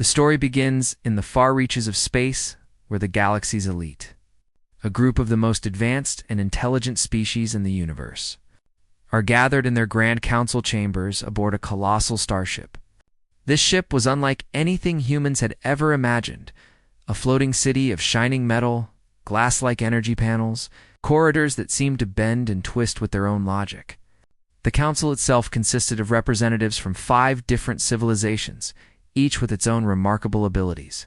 The story begins in the far reaches of space, where the galaxy's elite, a group of the most advanced and intelligent species in the universe, are gathered in their grand council chambers aboard a colossal starship. This ship was unlike anything humans had ever imagined, a floating city of shining metal, glass-like energy panels, corridors that seemed to bend and twist with their own logic. The council itself consisted of representatives from 5 different civilizations, each with its own remarkable abilities.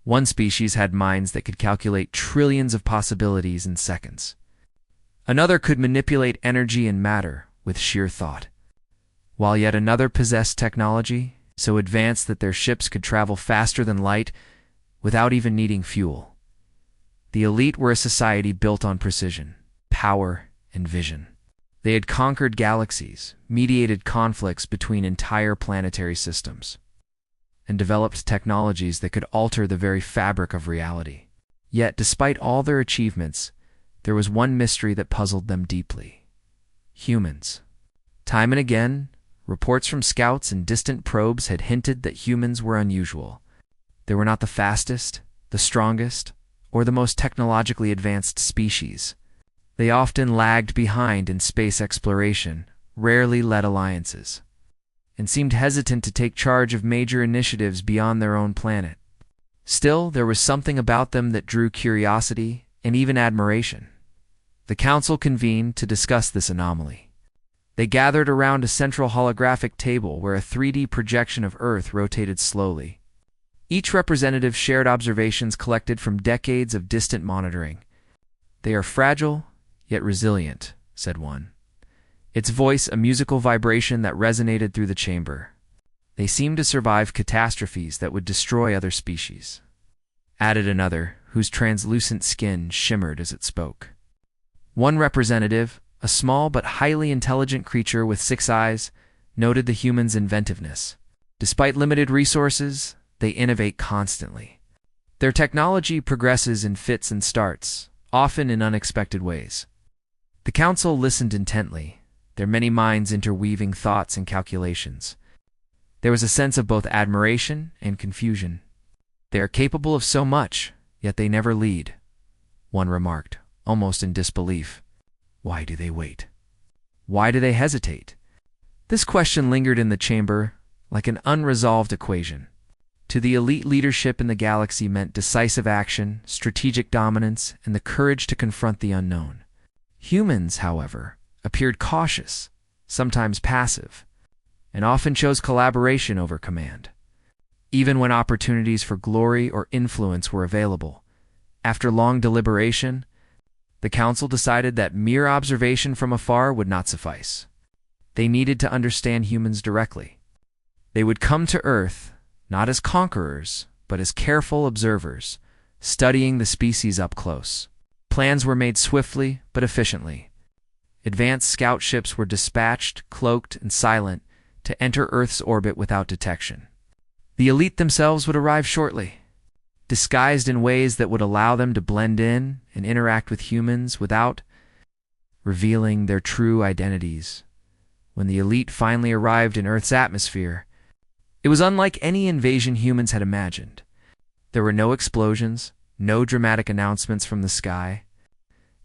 One species had minds that could calculate trillions of possibilities in seconds. Another could manipulate energy and matter with sheer thought, while yet another possessed technology so advanced that their ships could travel faster than light without even needing fuel. The elite were a society built on precision, power, and vision. They had conquered galaxies, mediated conflicts between entire planetary systems, and developed technologies that could alter the very fabric of reality. Yet, despite all their achievements, there was one mystery that puzzled them deeply: humans. Time and again, reports from scouts and distant probes had hinted that humans were unusual. They were not the fastest, the strongest, or the most technologically advanced species. They often lagged behind in space exploration, rarely led alliances, and seemed hesitant to take charge of major initiatives beyond their own planet. Still, there was something about them that drew curiosity and even admiration. The council convened to discuss this anomaly. They gathered around a central holographic table where a 3D projection of Earth rotated slowly. Each representative shared observations collected from decades of distant monitoring. "They are fragile, yet resilient," said one, its voice a musical vibration that resonated through the chamber. "They seem to survive catastrophes that would destroy other species," added another, whose translucent skin shimmered as it spoke. One representative, a small but highly intelligent creature with 6 eyes, noted the humans' inventiveness. Despite limited resources, they innovate constantly. Their technology progresses in fits and starts, often in unexpected ways. The council listened intently, their many minds interweaving thoughts and calculations. There was a sense of both admiration and confusion. "They are capable of so much, yet they never lead," one remarked, almost in disbelief. "Why do they wait? Why do they hesitate?" This question lingered in the chamber like an unresolved equation. To the elite, leadership in the galaxy meant decisive action, strategic dominance, and the courage to confront the unknown. Humans, however, appeared cautious, sometimes passive, and often chose collaboration over command. Even when opportunities for glory or influence were available, after long deliberation, the council decided that mere observation from afar would not suffice. They needed to understand humans directly. They would come to Earth, not as conquerors, but as careful observers, studying the species up close. Plans were made swiftly but efficiently. Advanced scout ships were dispatched, cloaked and silent, to enter Earth's orbit without detection. The elite themselves would arrive shortly, disguised in ways that would allow them to blend in and interact with humans without revealing their true identities. When the elite finally arrived in Earth's atmosphere, it was unlike any invasion humans had imagined. There were no explosions, no dramatic announcements from the sky.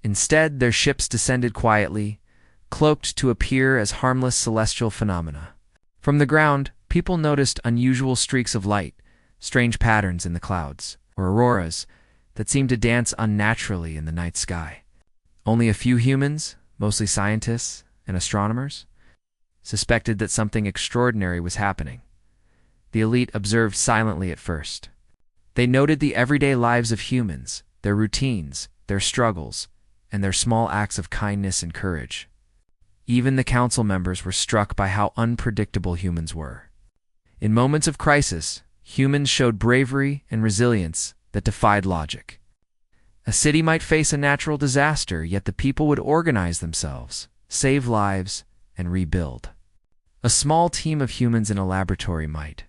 Instead, their ships descended quietly, cloaked to appear as harmless celestial phenomena. From the ground, people noticed unusual streaks of light, strange patterns in the clouds, or auroras that seemed to dance unnaturally in the night sky. Only a few humans, mostly scientists and astronomers, suspected that something extraordinary was happening. The elite observed silently at first. They noted the everyday lives of humans, their routines, their struggles, and their small acts of kindness and courage. Even the council members were struck by how unpredictable humans were. In moments of crisis, humans showed bravery and resilience that defied logic. A city might face a natural disaster, yet the people would organize themselves, save lives, and rebuild. A small team of humans in a laboratory might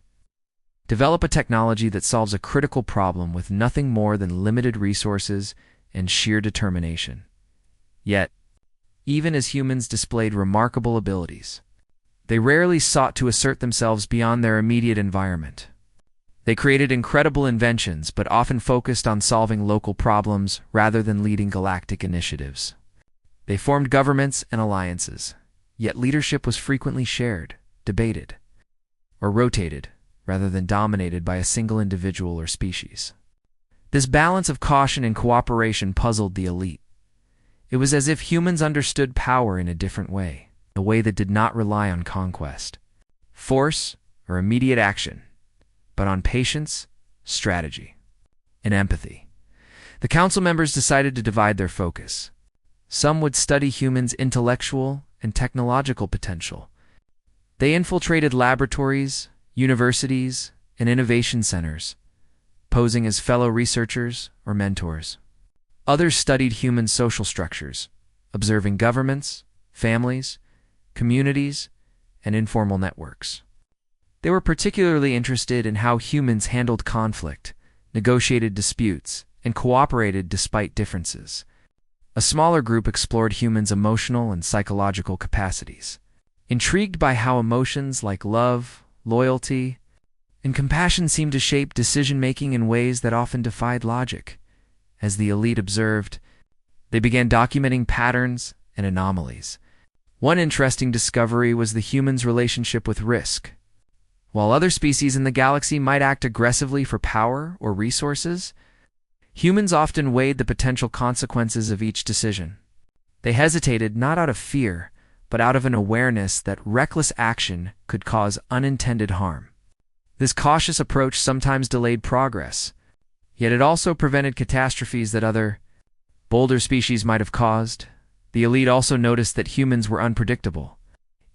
develop a technology that solves a critical problem with nothing more than limited resources and sheer determination. Yet, even as humans displayed remarkable abilities, they rarely sought to assert themselves beyond their immediate environment. They created incredible inventions, but often focused on solving local problems rather than leading galactic initiatives. They formed governments and alliances, yet leadership was frequently shared, debated, or rotated, rather than dominated by a single individual or species. This balance of caution and cooperation puzzled the elite. It was as if humans understood power in a different way, a way that did not rely on conquest, force, or immediate action, but on patience, strategy, and empathy. The council members decided to divide their focus. Some would study humans' intellectual and technological potential. They infiltrated laboratories, universities, and innovation centers, posing as fellow researchers or mentors. Others studied human social structures, observing governments, families, communities, and informal networks. They were particularly interested in how humans handled conflict, negotiated disputes, and cooperated despite differences. A smaller group explored humans' emotional and psychological capacities, intrigued by how emotions like love, loyalty, and compassion seemed to shape decision-making in ways that often defied logic. As the elite observed, they began documenting patterns and anomalies. One interesting discovery was the human's relationship with risk. While other species in the galaxy might act aggressively for power or resources, humans often weighed the potential consequences of each decision. They hesitated not out of fear, but out of an awareness that reckless action could cause unintended harm. This cautious approach sometimes delayed progress, yet it also prevented catastrophes that other, bolder species might have caused. The elite also noticed that humans were unpredictable,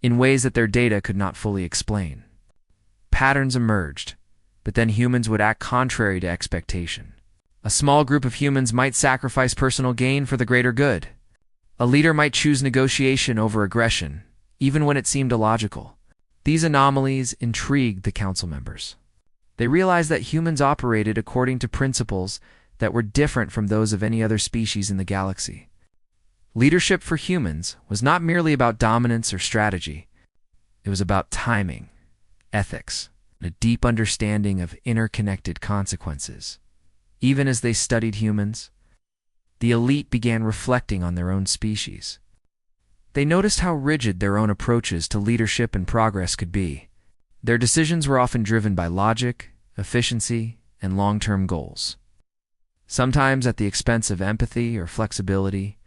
in ways that their data could not fully explain. Patterns emerged, but then humans would act contrary to expectation. A small group of humans might sacrifice personal gain for the greater good. A leader might choose negotiation over aggression, even when it seemed illogical. These anomalies intrigued the council members. They realized that humans operated according to principles that were different from those of any other species in the galaxy. Leadership for humans was not merely about dominance or strategy. It was about timing, ethics, and a deep understanding of interconnected consequences. Even as they studied humans, the elite began reflecting on their own species. They noticed how rigid their own approaches to leadership and progress could be. Their decisions were often driven by logic, efficiency, and long-term goals. Sometimes at the expense of empathy or flexibility,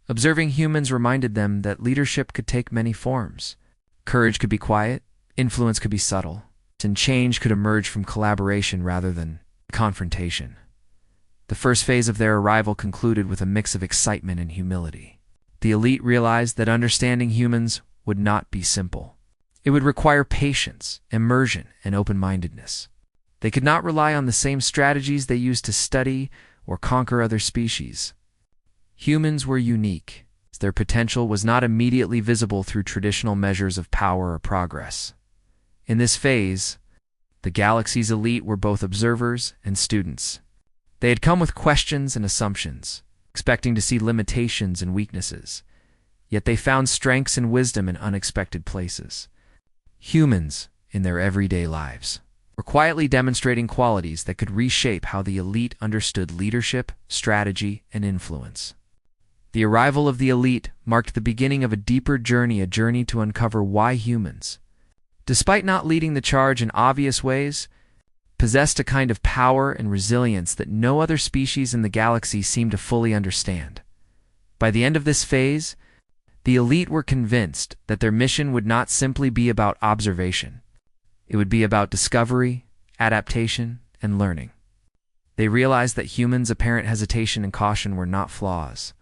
observing humans reminded them that leadership could take many forms. Courage could be quiet, influence could be subtle, and change could emerge from collaboration rather than confrontation. The first phase of their arrival concluded with a mix of excitement and humility. The elite realized that understanding humans would not be simple. It would require patience, immersion, and open-mindedness. They could not rely on the same strategies they used to study or conquer other species. Humans were unique. Their potential was not immediately visible through traditional measures of power or progress. In this phase, the galaxy's elite were both observers and students. They had come with questions and assumptions, expecting to see limitations and weaknesses, yet they found strengths and wisdom in unexpected places. Humans, in their everyday lives, were quietly demonstrating qualities that could reshape how the elite understood leadership, strategy, and influence. The arrival of the elite marked the beginning of a deeper journey, a journey to uncover why humans, despite not leading the charge in obvious ways, possessed a kind of power and resilience that no other species in the galaxy seemed to fully understand. By the end of this phase, the elite were convinced that their mission would not simply be about observation. It would be about discovery, adaptation, and learning. They realized that humans' apparent hesitation and caution were not flaws,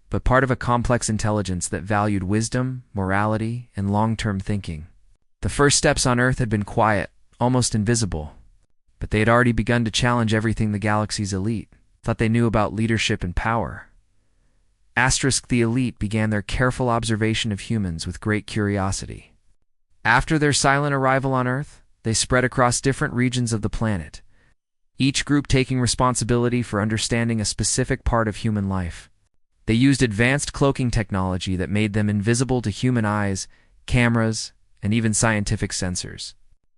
but part of a complex intelligence that valued wisdom, morality, and long-term thinking. The first steps on Earth had been quiet, almost invisible, but they had already begun to challenge everything the galaxy's elite thought they knew about leadership and power. The elite began their careful observation of humans with great curiosity. After their silent arrival on Earth, they spread across different regions of the planet, each group taking responsibility for understanding a specific part of human life. They used advanced cloaking technology that made them invisible to human eyes, cameras, and even scientific sensors.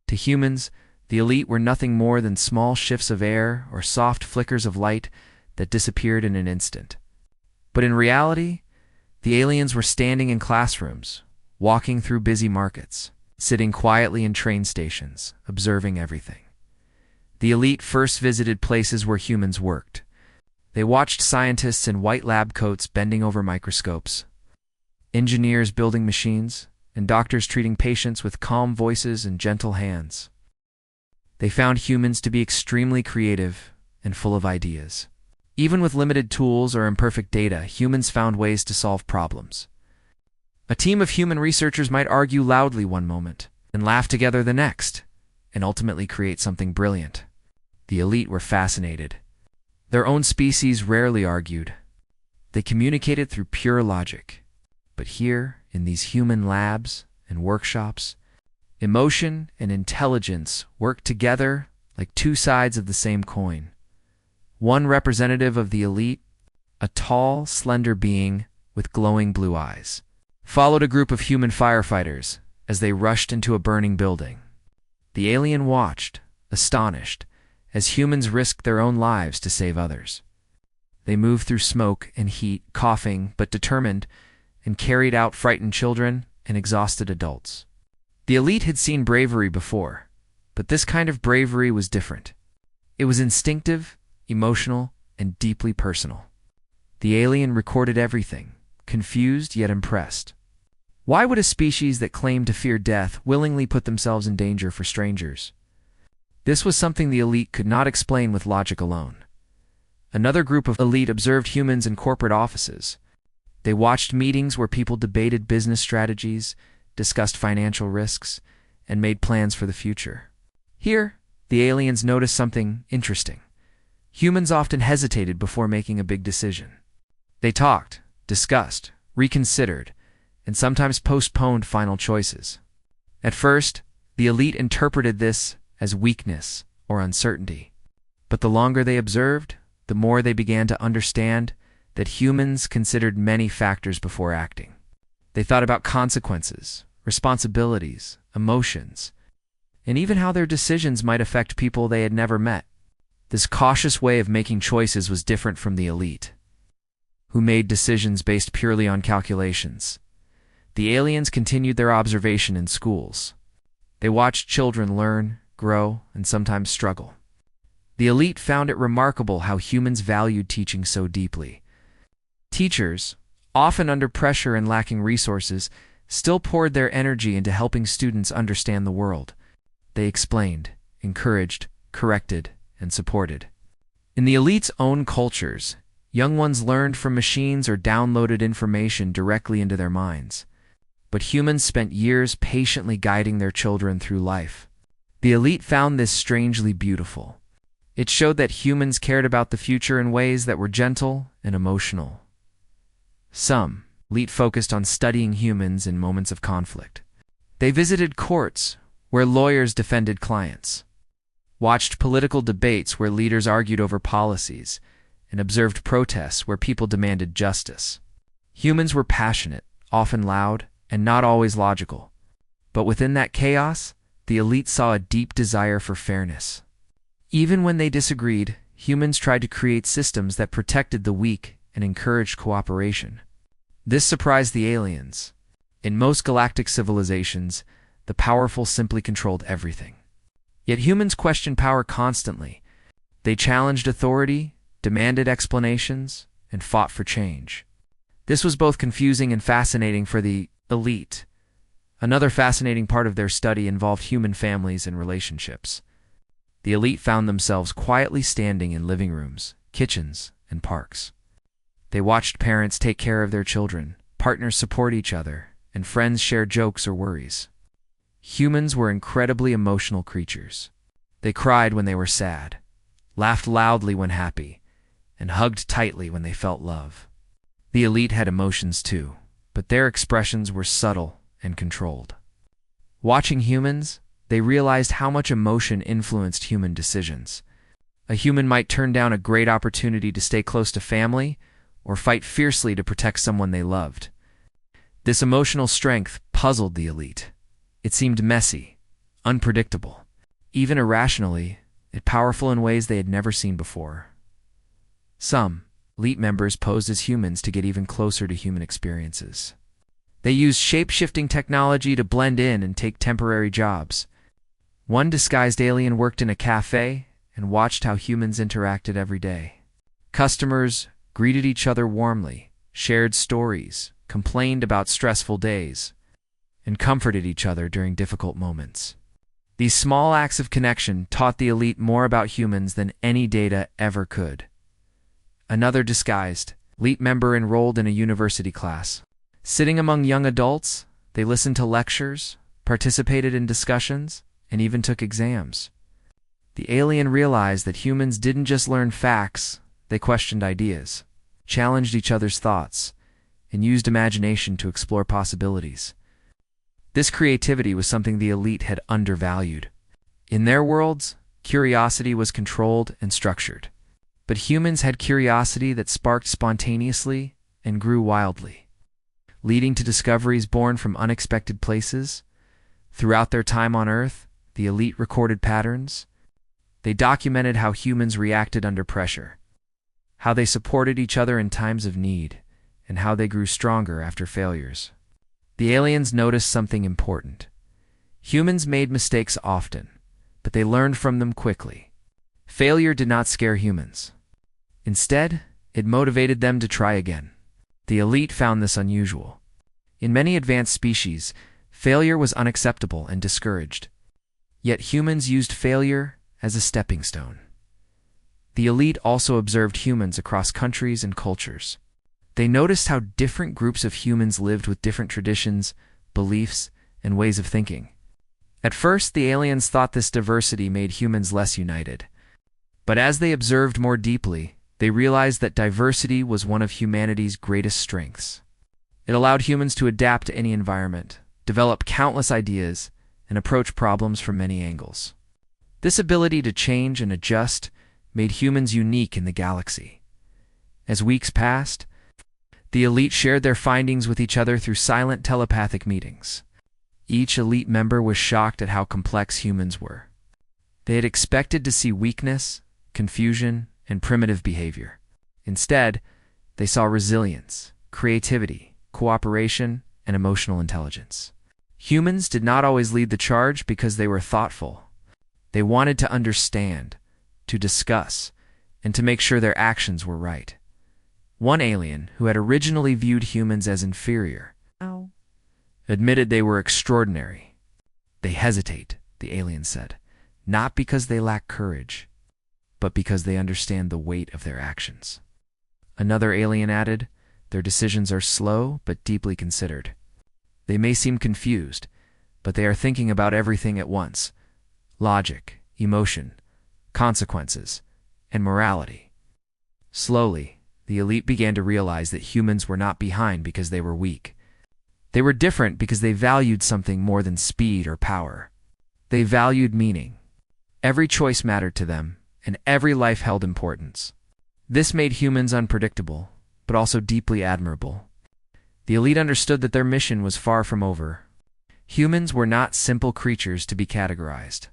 To humans, The elite were nothing more than small shifts of air or soft flickers of light that disappeared in an instant. But in reality, the aliens were standing in classrooms, walking through busy markets, sitting quietly in train stations, observing everything. The elite first visited places where humans worked. They watched scientists in white lab coats bending over microscopes, engineers building machines, and doctors treating patients with calm voices and gentle hands. They found humans to be extremely creative and full of ideas. Even with limited tools or imperfect data, humans found ways to solve problems. A team of human researchers might argue loudly one moment, and laugh together the next, and ultimately create something brilliant. The elite were fascinated. Their own species rarely argued. They communicated through pure logic. But here, in these human labs and workshops, emotion and intelligence worked together like two sides of the same coin. One representative of the elite, a tall, slender being with glowing blue eyes, followed a group of human firefighters as they rushed into a burning building. The alien watched, astonished, as humans risked their own lives to save others. They moved through smoke and heat, coughing but determined, and carried out frightened children and exhausted adults. The elite had seen bravery before, but this kind of bravery was different. It was instinctive, emotional, and deeply personal. The alien recorded everything, confused yet impressed. Why would a species that claimed to fear death willingly put themselves in danger for strangers? This was something the elite could not explain with logic alone. Another group of elite observed humans in corporate offices. They watched meetings where people debated business strategies, discussed financial risks, and made plans for the future. Here, the aliens noticed something interesting. Humans often hesitated before making a big decision. They talked, discussed, reconsidered, and sometimes postponed final choices. At first, the elite interpreted this as weakness or uncertainty. But the longer they observed, the more they began to understand that humans considered many factors before acting. They thought about consequences, responsibilities, emotions, and even how their decisions might affect people they had never met. This cautious way of making choices was different from the elite, who made decisions based purely on calculations. The aliens continued their observation in schools. They watched children learn, grow, and sometimes struggle. The elite found it remarkable how humans valued teaching so deeply. Teachers, often under pressure and lacking resources, still poured their energy into helping students understand the world. They explained, encouraged, corrected, and supported. In the elite's own cultures, young ones learned from machines or downloaded information directly into their minds. But humans spent years patiently guiding their children through life. The elite found this strangely beautiful. It showed that humans cared about the future in ways that were gentle and emotional. Some elite focused on studying humans in moments of conflict. They visited courts where lawyers defended clients, watched political debates where leaders argued over policies, and observed protests where people demanded justice. Humans were passionate, often loud, and not always logical. But within that chaos, the elite saw a deep desire for fairness. Even when they disagreed, humans tried to create systems that protected the weak and encouraged cooperation. This surprised the aliens. In most galactic civilizations, the powerful simply controlled everything. Yet humans questioned power constantly. They challenged authority, demanded explanations, and fought for change. This was both confusing and fascinating for the elite. Another fascinating part of their study involved human families and relationships. The elite found themselves quietly standing in living rooms, kitchens, and parks. They watched parents take care of their children, partners support each other, and friends share jokes or worries. Humans were incredibly emotional creatures. They cried when they were sad, laughed loudly when happy, and hugged tightly when they felt love. The elite had emotions too, but their expressions were subtle and controlled. Watching humans, they realized how much emotion influenced human decisions. A human might turn down a great opportunity to stay close to family or fight fiercely to protect someone they loved. This emotional strength puzzled the elite. It seemed messy, unpredictable, even irrationally, yet powerful in ways they had never seen before. Some elite members posed as humans to get even closer to human experiences. They used shape-shifting technology to blend in and take temporary jobs. One disguised alien worked in a cafe and watched how humans interacted every day. Customers greeted each other warmly, shared stories, complained about stressful days, and comforted each other during difficult moments. These small acts of connection taught the elite more about humans than any data ever could. Another disguised elite member enrolled in a university class. Sitting among young adults, they listened to lectures, participated in discussions, and even took exams. The alien realized that humans didn't just learn facts, they questioned ideas, challenged each other's thoughts, and used imagination to explore possibilities. This creativity was something the elite had undervalued. In their worlds, curiosity was controlled and structured. But humans had curiosity that sparked spontaneously and grew wildly, leading to discoveries born from unexpected places. Throughout their time on Earth, the elite recorded patterns. They documented how humans reacted under pressure, how they supported each other in times of need, and how they grew stronger after failures. The aliens noticed something important. Humans made mistakes often, but they learned from them quickly. Failure did not scare humans. Instead, it motivated them to try again. The elite found this unusual. In many advanced species, failure was unacceptable and discouraged. Yet humans used failure as a stepping stone. The elite also observed humans across countries and cultures. They noticed how different groups of humans lived with different traditions, beliefs, and ways of thinking. At first, the aliens thought this diversity made humans less united. But as they observed more deeply, they realized that diversity was one of humanity's greatest strengths. It allowed humans to adapt to any environment, develop countless ideas, and approach problems from many angles. This ability to change and adjust made humans unique in the galaxy. As weeks passed, the elite shared their findings with each other through silent telepathic meetings. Each elite member was shocked at how complex humans were. They had expected to see weakness, confusion, and primitive behavior. Instead, they saw resilience, creativity, cooperation, and emotional intelligence. Humans did not always lead the charge because they were thoughtful. They wanted to understand, to discuss, and to make sure their actions were right. One alien, who had originally viewed humans as inferior, admitted they were extraordinary. They hesitate, the alien said, not because they lack courage, but because they understand the weight of their actions. Another alien added, their decisions are slow but deeply considered. They may seem confused, but they are thinking about everything at once: logic, emotion, consequences, and morality. Slowly, the elite began to realize that humans were not behind because they were weak. They were different because they valued something more than speed or power. They valued meaning. Every choice mattered to them, and every life held importance. This made humans unpredictable, but also deeply admirable. The elite understood that their mission was far from over. Humans were not simple creatures to be categorized.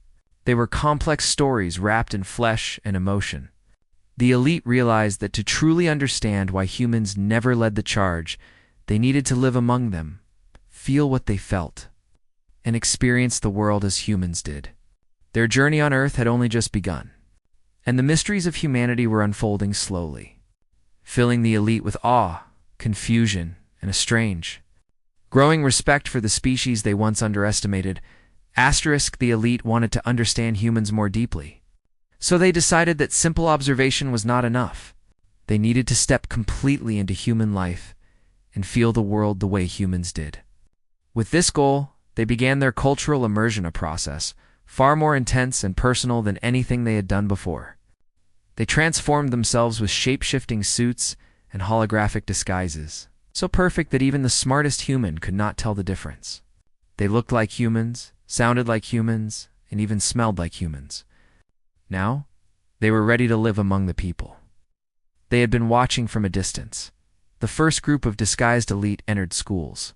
They were complex stories wrapped in flesh and emotion. The elite realized that to truly understand why humans never led the charge, they needed to live among them, feel what they felt, and experience the world as humans did. Their journey on Earth had only just begun, and the mysteries of humanity were unfolding slowly, filling the elite with awe, confusion, and a strange, growing respect for the species they once underestimated. The elite wanted to understand humans more deeply. So they decided that simple observation was not enough. They needed to step completely into human life and feel the world the way humans did. With this goal, they began their cultural immersion process, far more intense and personal than anything they had done before. They transformed themselves with shape-shifting suits and holographic disguises, so perfect that even the smartest human could not tell the difference. They looked like humans, sounded like humans, and even smelled like humans. Now, they were ready to live among the people. They had been watching from a distance. The first group of disguised elite entered schools.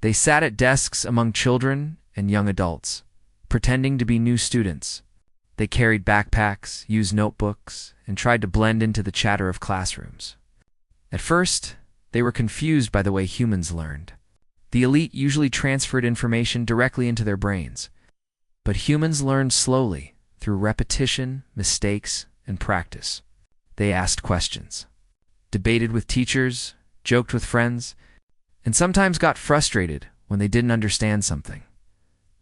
They sat at desks among children and young adults, pretending to be new students, They carried backpacks, used notebooks, and tried to blend into the chatter of classrooms. At first, they were confused by the way humans learned. The elite usually transferred information directly into their brains, but humans learned slowly through repetition, mistakes, and practice. They asked questions, debated with teachers, joked with friends, and sometimes got frustrated when they didn't understand something.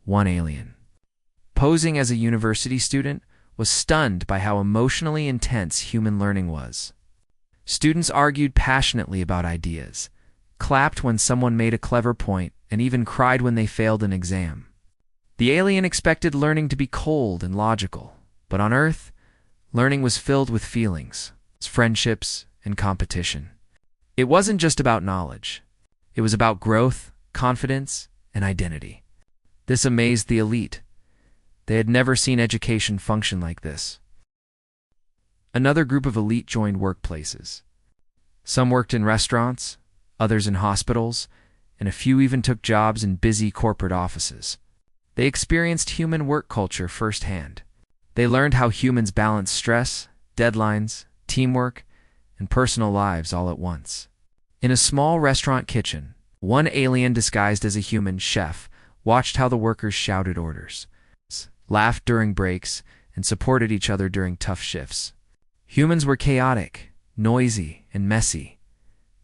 One alien, posing as a university student, was stunned by how emotionally intense human learning was. Students argued passionately about ideas, clapped when someone made a clever point, and even cried when they failed an exam. The alien expected learning to be cold and logical, but on Earth, learning was filled with feelings, friendships, and competition. It wasn't just about knowledge. It was about growth, confidence, and identity. This amazed the elite. They had never seen education function like this. Another group of elite joined workplaces. Some worked in restaurants, others in hospitals, and a few even took jobs in busy corporate offices. They experienced human work culture firsthand. They learned how humans balance stress, deadlines, teamwork, and personal lives all at once. In a small restaurant kitchen, one alien disguised as a human chef watched how the workers shouted orders, laughed during breaks, and supported each other during tough shifts. Humans were chaotic, noisy, and messy,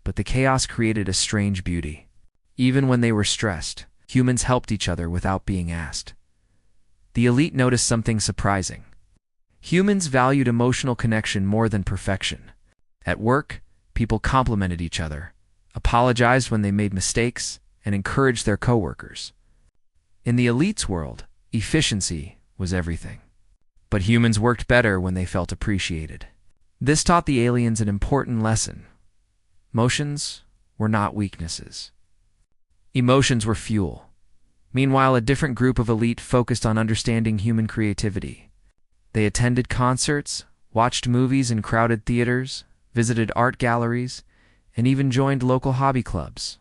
but the chaos created a strange beauty. Even when they were stressed, humans helped each other without being asked. The elite noticed something surprising. Humans valued emotional connection more than perfection. At work, people complimented each other, apologized when they made mistakes, and encouraged their coworkers. In the elite's world, efficiency was everything. But humans worked better when they felt appreciated. This taught the aliens an important lesson. Emotions were not weaknesses. Emotions were fuel. Meanwhile, a different group of elite focused on understanding human creativity. They attended concerts, watched movies in crowded theaters, visited art galleries, and even joined local hobby clubs.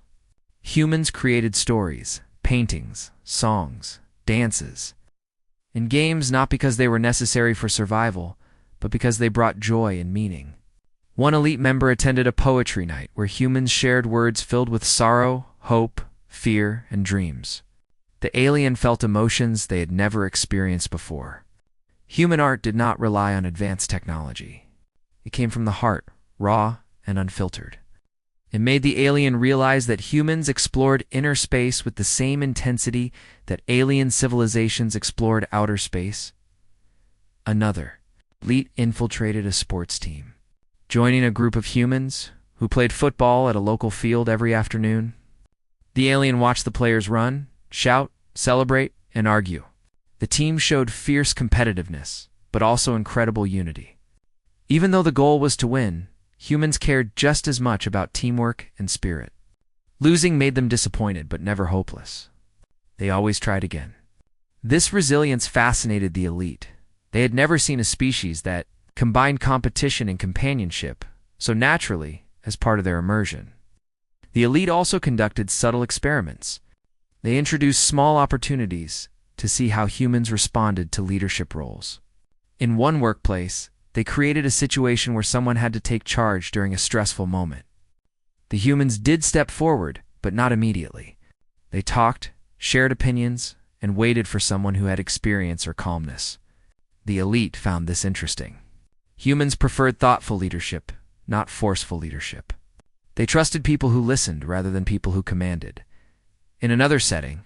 Humans created stories, paintings, songs, dances, and games not because they were necessary for survival, but because they brought joy and meaning. One elite member attended a poetry night where humans shared words filled with sorrow, hope, fear, and dreams. The alien felt emotions they had never experienced before. Human art did not rely on advanced technology. It came from the heart, raw and unfiltered. It made the alien realize that humans explored inner space with the same intensity that alien civilizations explored outer space. Another elite infiltrated a sports team, joining a group of humans who played football at a local field every afternoon. The alien watched the players run, shout, celebrate, and argue. The team showed fierce competitiveness, but also incredible unity. Even though the goal was to win, humans cared just as much about teamwork and spirit. Losing made them disappointed, but never hopeless. They always tried again. This resilience fascinated the elite. They had never seen a species that combined competition and companionship so naturally as part of their immersion. The elite also conducted subtle experiments. They introduced small opportunities to see how humans responded to leadership roles. In one workplace, they created a situation where someone had to take charge during a stressful moment. The humans did step forward, but not immediately. They talked, shared opinions, and waited for someone who had experience or calmness. The elite found this interesting. Humans preferred thoughtful leadership, not forceful leadership. They trusted people who listened rather than people who commanded. In another setting,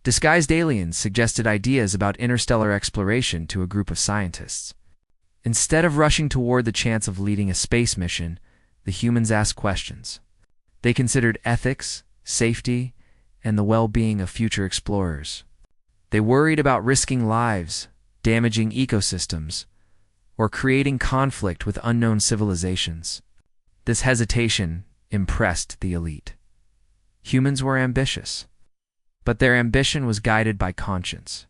disguised aliens suggested ideas about interstellar exploration to a group of scientists. Instead of rushing toward the chance of leading a space mission, the humans asked questions. They considered ethics, safety, and the well-being of future explorers. They worried about risking lives, damaging ecosystems, or creating conflict with unknown civilizations. This hesitation impressed the elite. Humans were ambitious, but their ambition was guided by conscience.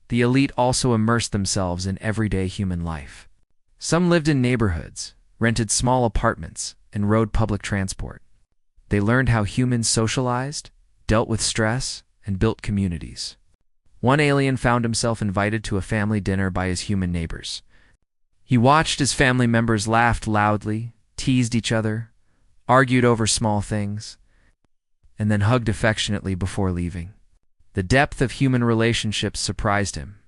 The elite also immersed themselves in everyday human life. Some lived in neighborhoods, rented small apartments, and rode public transport. They learned how humans socialized, dealt with stress, and built communities. One alien found himself invited to a family dinner by his human neighbors. He watched as family members laughed loudly, teased each other, argued over small things, and then hugged affectionately before leaving. The depth of human relationships surprised him.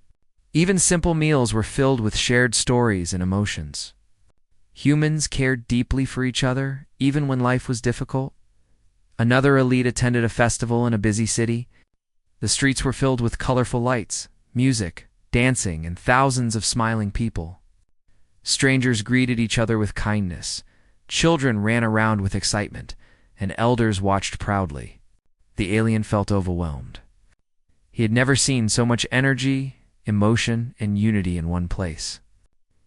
Even simple meals were filled with shared stories and emotions. Humans cared deeply for each other, even when life was difficult. Another elite attended a festival in a busy city. The streets were filled with colorful lights, music, dancing, and thousands of smiling people. Strangers greeted each other with kindness. Children ran around with excitement, and elders watched proudly. The alien felt overwhelmed. He had never seen so much energy, emotion, and unity in one place.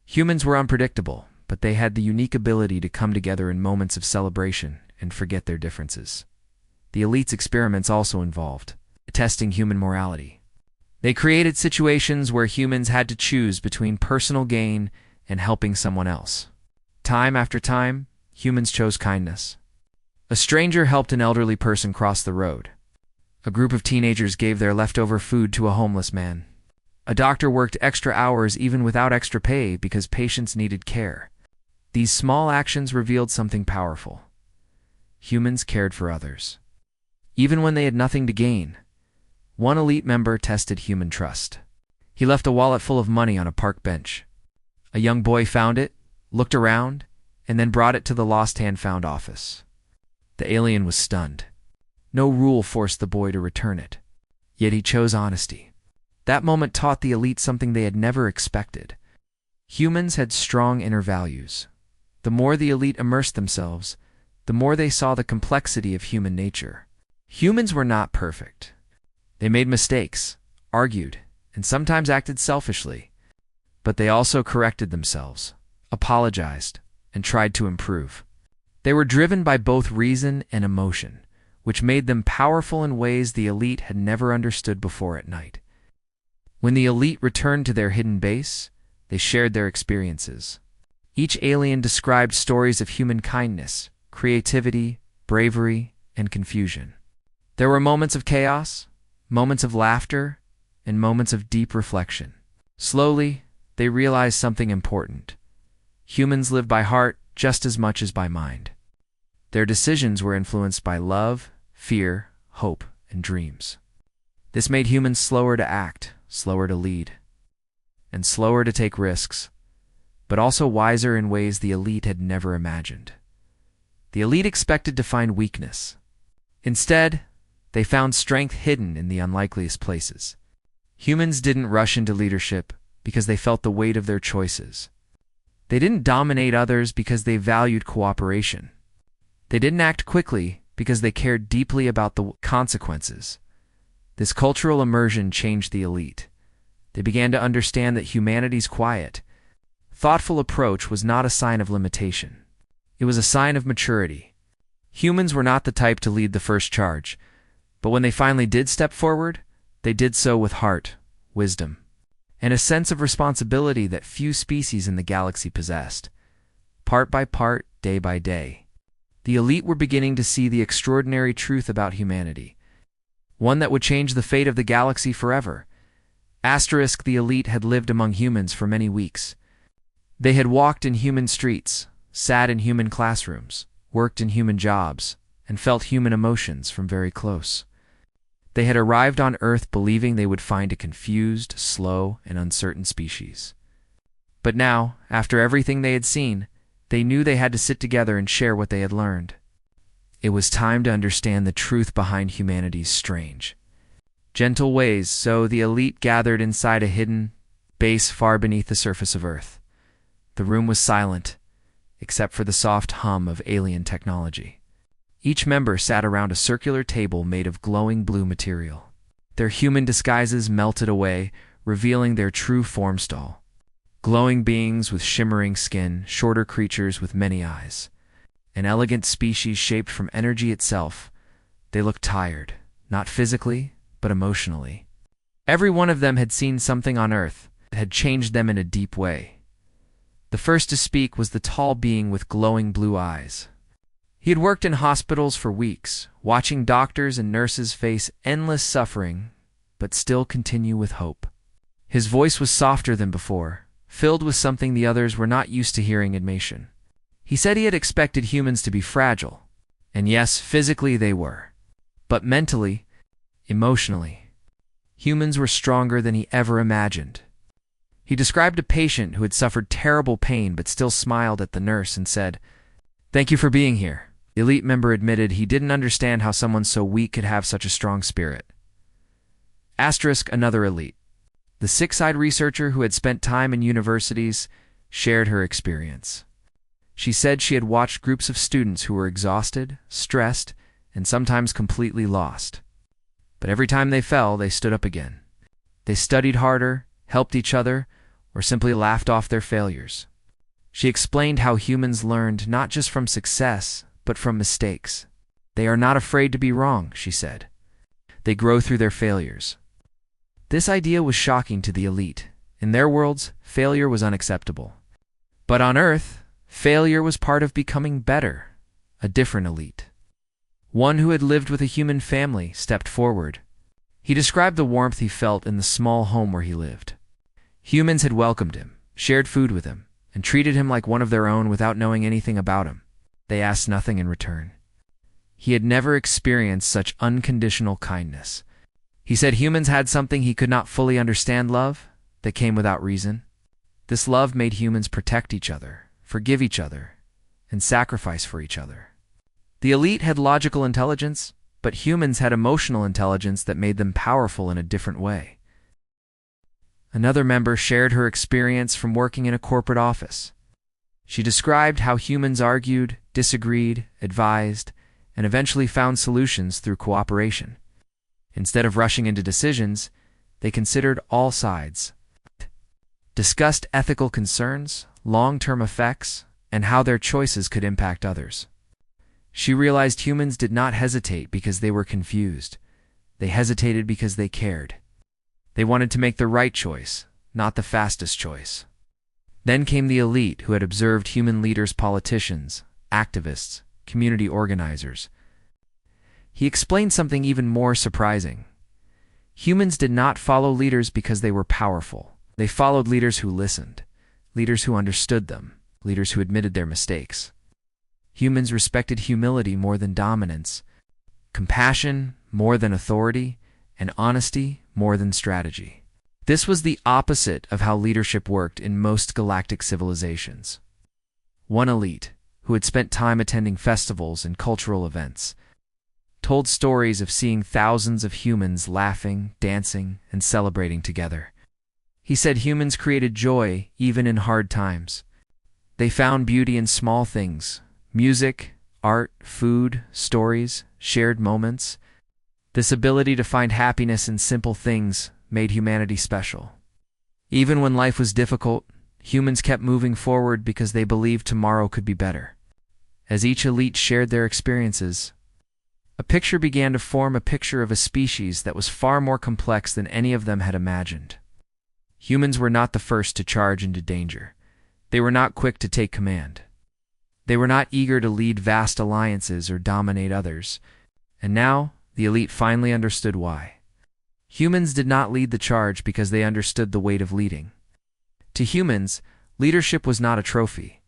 Humans were unpredictable, but they had the unique ability to come together in moments of celebration and forget their differences. The elite's experiments also involved testing human morality. They created situations where humans had to choose between personal gain and helping someone else. Time after time, humans chose kindness. A stranger helped an elderly person cross the road. A group of teenagers gave their leftover food to a homeless man. A doctor worked extra hours even without extra pay because patients needed care. These small actions revealed something powerful. Humans cared for others. Even when they had nothing to gain, one elite member tested human trust. He left a wallet full of money on a park bench. A young boy found it, looked around, and then brought it to the lost and found office. The alien was stunned. No rule forced the boy to return it. Yet he chose honesty. That moment taught the elite something they had never expected. Humans had strong inner values. The more the elite immersed themselves, the more they saw the complexity of human nature. Humans were not perfect. They made mistakes, argued, and sometimes acted selfishly. But they also corrected themselves, apologized, and tried to improve. They were driven by both reason and emotion, which made them powerful in ways the elite had never understood before at night. When the elite returned to their hidden base, they shared their experiences. Each alien described stories of human kindness, creativity, bravery, and confusion. There were moments of chaos, moments of laughter, and moments of deep reflection. Slowly, they realized something important. Humans live by heart just as much as by mind. Their decisions were influenced by love, fear, hope, and dreams. This made humans slower to act, slower to lead, and slower to take risks, but also wiser in ways the elite had never imagined. The elite expected to find weakness. Instead, they found strength hidden in the unlikeliest places. Humans didn't rush into leadership because they felt the weight of their choices. They didn't dominate others because they valued cooperation. They didn't act quickly because they cared deeply about the consequences. This cultural immersion changed the elite. They began to understand that humanity's quiet, thoughtful approach was not a sign of limitation. It was a sign of maturity. Humans were not the type to lead the first charge, but when they finally did step forward, they did so with heart, wisdom, and a sense of responsibility that few species in the galaxy possessed. Part by part, day by day, the elite were beginning to see the extraordinary truth about humanity, one that would change the fate of the galaxy forever. Asterisk, the elite had lived among humans for many weeks. They had walked in human streets, sat in human classrooms, worked in human jobs, and felt human emotions from very close. They had arrived on Earth believing they would find a confused, slow, and uncertain species. But now, after everything they had seen, they knew they had to sit together and share what they had learned. It was time to understand the truth behind humanity's strange, gentle ways, so the elite gathered inside a hidden base far beneath the surface of Earth. The room was silent, except for the soft hum of alien technology. Each member sat around a circular table made of glowing blue material. Their human disguises melted away, revealing their true form stall. Glowing beings with shimmering skin, shorter creatures with many eyes. An elegant species shaped from energy itself. They looked tired, not physically, but emotionally. Every one of them had seen something on Earth that had changed them in a deep way. The first to speak was the tall being with glowing blue eyes. He had worked in hospitals for weeks, watching doctors and nurses face endless suffering, but still continue with hope. His voice was softer than before, filled with something the others were not used to hearing in Mation. He said he had expected humans to be fragile, and yes, physically they were. But mentally, emotionally, humans were stronger than he ever imagined. He described a patient who had suffered terrible pain but still smiled at the nurse and said, "Thank you for being here." The elite member admitted he didn't understand how someone so weak could have such a strong spirit. Asterisk another elite. The six-eyed researcher who had spent time in universities shared her experience. She said she had watched groups of students who were exhausted, stressed, and sometimes completely lost. But every time they fell, they stood up again. They studied harder, helped each other, or simply laughed off their failures. She explained how humans learned not just from success, but from mistakes. They are not afraid to be wrong, she said. They grow through their failures. This idea was shocking to the elite. In their worlds, failure was unacceptable. But on Earth, failure was part of becoming better. A different elite. One who had lived with a human family stepped forward. He described the warmth he felt in the small home where he lived. Humans had welcomed him, shared food with him, and treated him like one of their own without knowing anything about him. They asked nothing in return. He had never experienced such unconditional kindness. He said humans had something he could not fully understand: love that came without reason. This love made humans protect each other, forgive each other, and sacrifice for each other. The elite had logical intelligence, but humans had emotional intelligence that made them powerful in a different way. Another member shared her experience from working in a corporate office. She described how humans argued, disagreed, advised, and eventually found solutions through cooperation. Instead of rushing into decisions, they considered all sides, discussed ethical concerns, long-term effects, and how their choices could impact others. She realized humans did not hesitate because they were confused. They hesitated because they cared. They wanted to make the right choice, not the fastest choice. Then came the elite who had observed human leaders, politicians, activists, community organizers. He explained something even more surprising. Humans did not follow leaders because they were powerful. They followed leaders who listened, leaders who understood them, leaders who admitted their mistakes. Humans respected humility more than dominance, compassion more than authority, and honesty more than strategy. This was the opposite of how leadership worked in most galactic civilizations. One elite, who had spent time attending festivals and cultural events, told stories of seeing thousands of humans laughing, dancing, and celebrating together. He said humans created joy even in hard times. They found beauty in small things: music, art, food, stories, shared moments. This ability to find happiness in simple things made humanity special. Even when life was difficult, humans kept moving forward because they believed tomorrow could be better. As each elite shared their experiences, a picture began to form, a picture of a species that was far more complex than any of them had imagined. Humans were not the first to charge into danger. They were not quick to take command. They were not eager to lead vast alliances or dominate others. And now, the elite finally understood why. Humans did not lead the charge because they understood the weight of leading. To humans, leadership was not a trophy.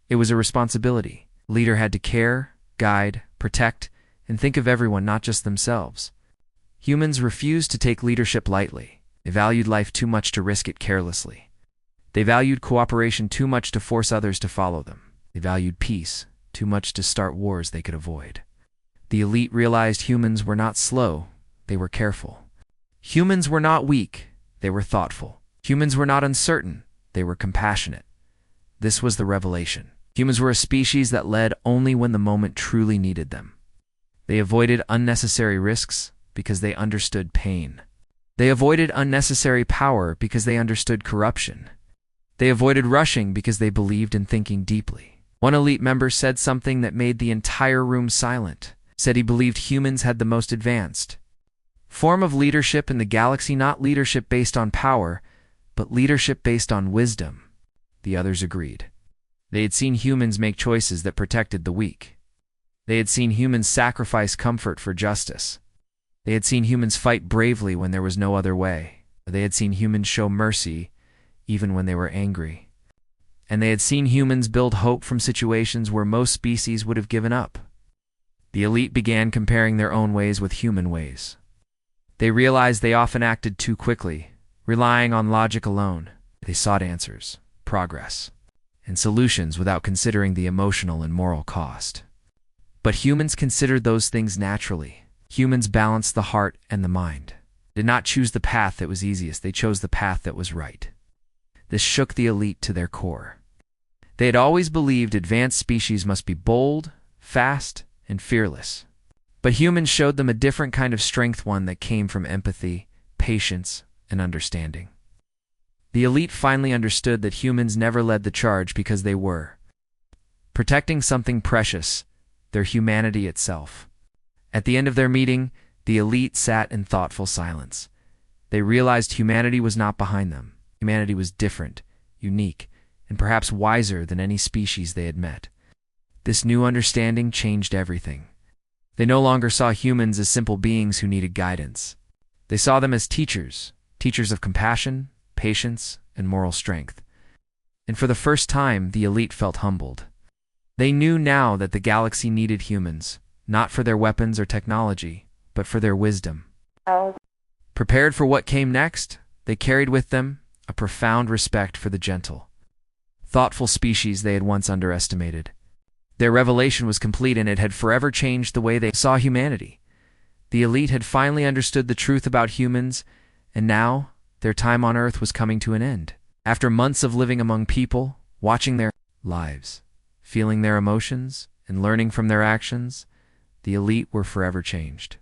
It was a responsibility. A leader had to care, guide, protect, and think of everyone, not just themselves. Humans refused to take leadership lightly. They valued life too much to risk it carelessly. They valued cooperation too much to force others to follow them. They valued peace too much to start wars they could avoid. The elite realized humans were not slow, they were careful. Humans were not weak, they were thoughtful. Humans were not uncertain, they were compassionate. This was the revelation. Humans were a species that led only when the moment truly needed them. They avoided unnecessary risks because they understood pain. They avoided unnecessary power because they understood corruption. They avoided rushing because they believed in thinking deeply. One elite member said something that made the entire room silent. Said he believed humans had the most advanced form of leadership in the galaxy, not leadership based on power, but leadership based on wisdom. The others agreed. They had seen humans make choices that protected the weak. They had seen humans sacrifice comfort for justice. They had seen humans fight bravely when there was no other way. They had seen humans show mercy even when they were angry. And they had seen humans build hope from situations where most species would have given up. The elite began comparing their own ways with human ways. They realized they often acted too quickly, relying on logic alone. They sought answers, progress, and solutions without considering the emotional and moral cost. But humans considered those things naturally. Humans balanced the heart and the mind. They did not choose the path that was easiest, they chose the path that was right. This shook the elite to their core. They had always believed advanced species must be bold, fast, and fearless. But humans showed them a different kind of strength, one that came from empathy, patience, and understanding. The elite finally understood that humans never led the charge because they were protecting something precious, their humanity itself. At the end of their meeting, the elite sat in thoughtful silence. They realized humanity was not behind them. Humanity was different, unique, and perhaps wiser than any species they had met. This new understanding changed everything. They no longer saw humans as simple beings who needed guidance. They saw them as teachers, teachers of compassion, patience, and moral strength. And for the first time, the elite felt humbled. They knew now that the galaxy needed humans, not for their weapons or technology, but for their wisdom. Prepared for what came next, they carried with them a profound respect for the gentle, thoughtful species they had once underestimated. Their revelation was complete, and it had forever changed the way they saw humanity. The elite had finally understood the truth about humans, and now their time on Earth was coming to an end. After months of living among people, watching their lives, feeling their emotions, and learning from their actions, the elite were forever changed.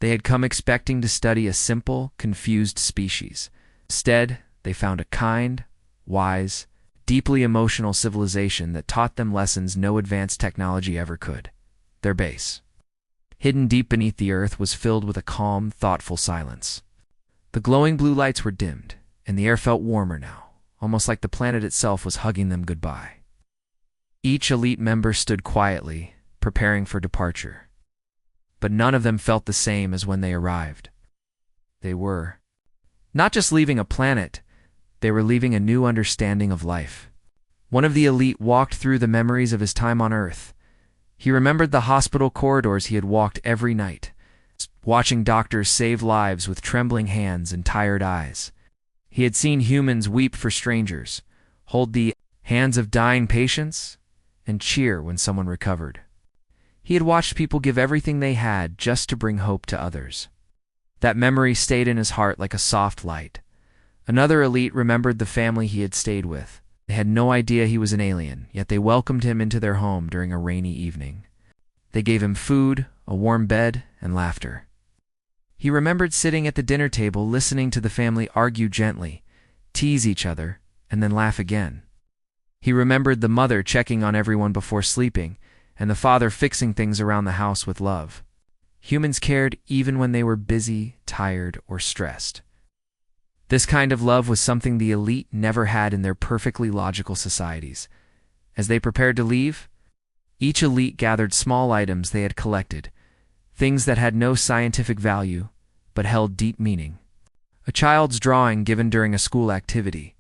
They had come expecting to study a simple, confused species. Instead, they found a kind, wise, deeply emotional civilization that taught them lessons no advanced technology ever could. Their base, hidden deep beneath the earth, was filled with a calm, thoughtful silence. The glowing blue lights were dimmed, and the air felt warmer now, almost like the planet itself was hugging them goodbye. Each elite member stood quietly, preparing for departure. But none of them felt the same as when they arrived. They were not just leaving a planet, they were leaving a new understanding of life. One of the elite walked through the memories of his time on Earth. He remembered the hospital corridors he had walked every night, watching doctors save lives with trembling hands and tired eyes. He had seen humans weep for strangers, hold the hands of dying patients, and cheer when someone recovered. He had watched people give everything they had just to bring hope to others. That memory stayed in his heart like a soft light. Another elite remembered the family he had stayed with. They had no idea he was an alien, yet they welcomed him into their home during a rainy evening. They gave him food, a warm bed, and laughter. He remembered sitting at the dinner table listening to the family argue gently, tease each other, and then laugh again. He remembered the mother checking on everyone before sleeping, and the father fixing things around the house with love. Humans cared even when they were busy, tired, or stressed. This kind of love was something the elite never had in their perfectly logical societies. As they prepared to leave, each elite gathered small items they had collected, things that had no scientific value, but held deep meaning. A child's drawing given during a school activity,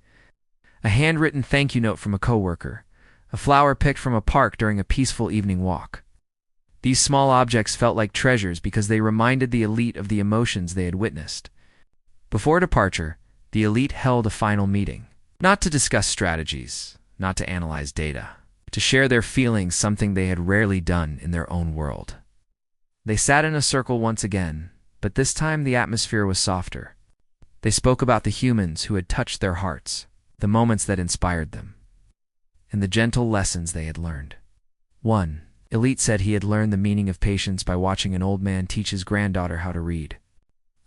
a handwritten thank you note from a coworker, a flower picked from a park during a peaceful evening walk. These small objects felt like treasures because they reminded the elite of the emotions they had witnessed. Before departure, the elite held a final meeting, not to discuss strategies, not to analyze data, but to share their feelings, something they had rarely done in their own world. They sat in a circle once again, but this time the atmosphere was softer. They spoke about the humans who had touched their hearts, the moments that inspired them, and the gentle lessons they had learned. One elite said he had learned the meaning of patience by watching an old man teach his granddaughter how to read.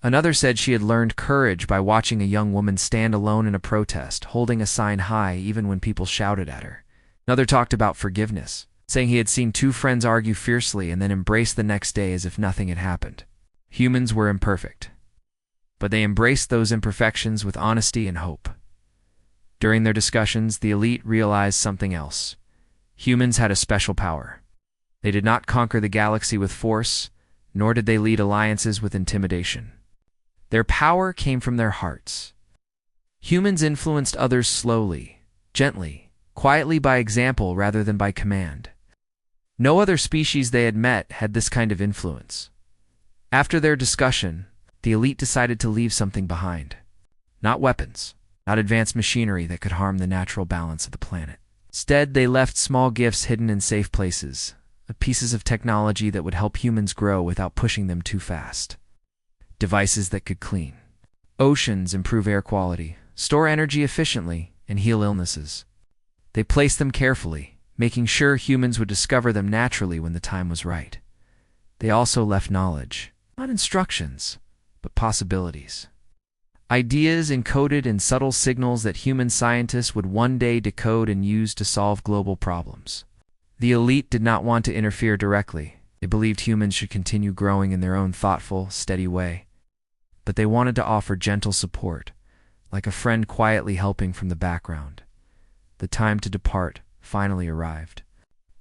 Another said she had learned courage by watching a young woman stand alone in a protest, holding a sign high even when people shouted at her. Another talked about forgiveness, saying he had seen two friends argue fiercely and then embrace the next day as if nothing had happened. Humans were imperfect, but they embraced those imperfections with honesty and hope. During their discussions, the elite realized something else. Humans had a special power. They did not conquer the galaxy with force, nor did they lead alliances with intimidation. Their power came from their hearts. Humans influenced others slowly, gently, quietly by example rather than by command. No other species they had met had this kind of influence. After their discussion, the elite decided to leave something behind. Not weapons, not advanced machinery that could harm the natural balance of the planet. Instead, they left small gifts hidden in safe places, pieces of technology that would help humans grow without pushing them too fast. Devices that could clean oceans, improve air quality, store energy efficiently, and heal illnesses. They placed them carefully, making sure humans would discover them naturally when the time was right. They also left knowledge, not instructions, but possibilities. Ideas encoded in subtle signals that human scientists would one day decode and use to solve global problems. The elite did not want to interfere directly. They believed humans should continue growing in their own thoughtful, steady way. But they wanted to offer gentle support, like a friend quietly helping from the background. The time to depart finally arrived.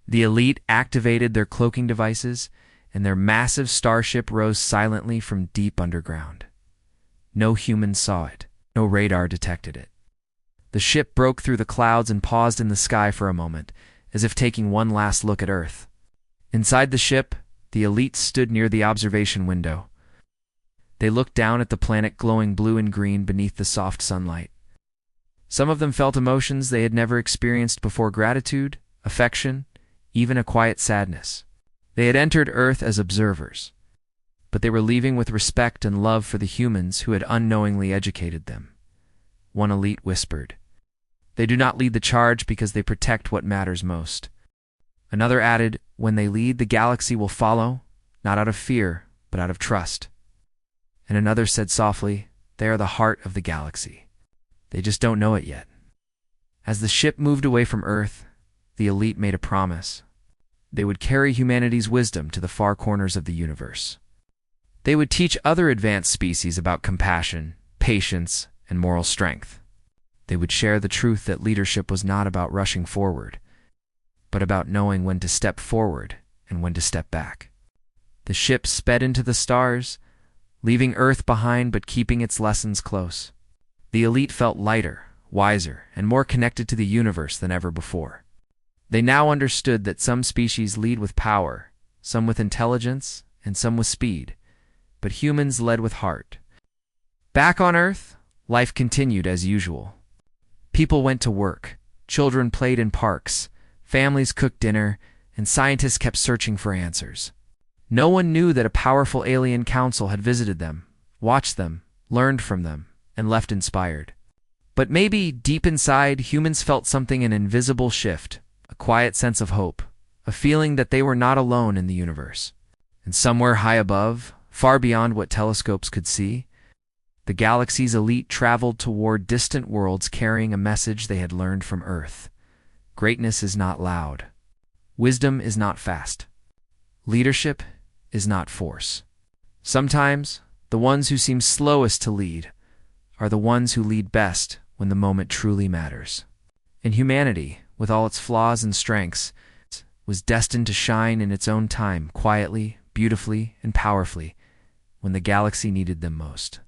The elite activated their cloaking devices, and their massive starship rose silently from deep underground. No humans saw it. No radar detected it. The ship broke through the clouds and paused in the sky for a moment, as if taking one last look at Earth. Inside the ship, the elite stood near the observation window. They looked down at the planet glowing blue and green beneath the soft sunlight. Some of them felt emotions they had never experienced before: gratitude, affection, even a quiet sadness. They had entered Earth as observers, but they were leaving with respect and love for the humans who had unknowingly educated them. One elite whispered, "They do not lead the charge because they protect what matters most." Another added, "When they lead, the galaxy will follow, not out of fear, but out of trust." And another said softly, "They are the heart of the galaxy. They just don't know it yet." As the ship moved away from Earth, the elite made a promise. They would carry humanity's wisdom to the far corners of the universe. They would teach other advanced species about compassion, patience, and moral strength. They would share the truth that leadership was not about rushing forward, but about knowing when to step forward and when to step back. The ship sped into the stars, leaving Earth behind but keeping its lessons close. The elite felt lighter, wiser, and more connected to the universe than ever before. They now understood that some species lead with power, some with intelligence, and some with speed, but humans led with heart. Back on Earth, life continued as usual. People went to work, children played in parks, families cooked dinner, and scientists kept searching for answers. No one knew that a powerful alien council had visited them, watched them, learned from them, and left inspired. But maybe, deep inside, humans felt something: an invisible shift, a quiet sense of hope, a feeling that they were not alone in the universe. And somewhere high above, far beyond what telescopes could see, the galaxy's elite traveled toward distant worlds carrying a message they had learned from Earth. Greatness is not loud. Wisdom is not fast. Leadership is not force. Sometimes, the ones who seem slowest to lead are the ones who lead best when the moment truly matters. And humanity, with all its flaws and strengths, was destined to shine in its own time, quietly, beautifully, and powerfully, when the galaxy needed them most.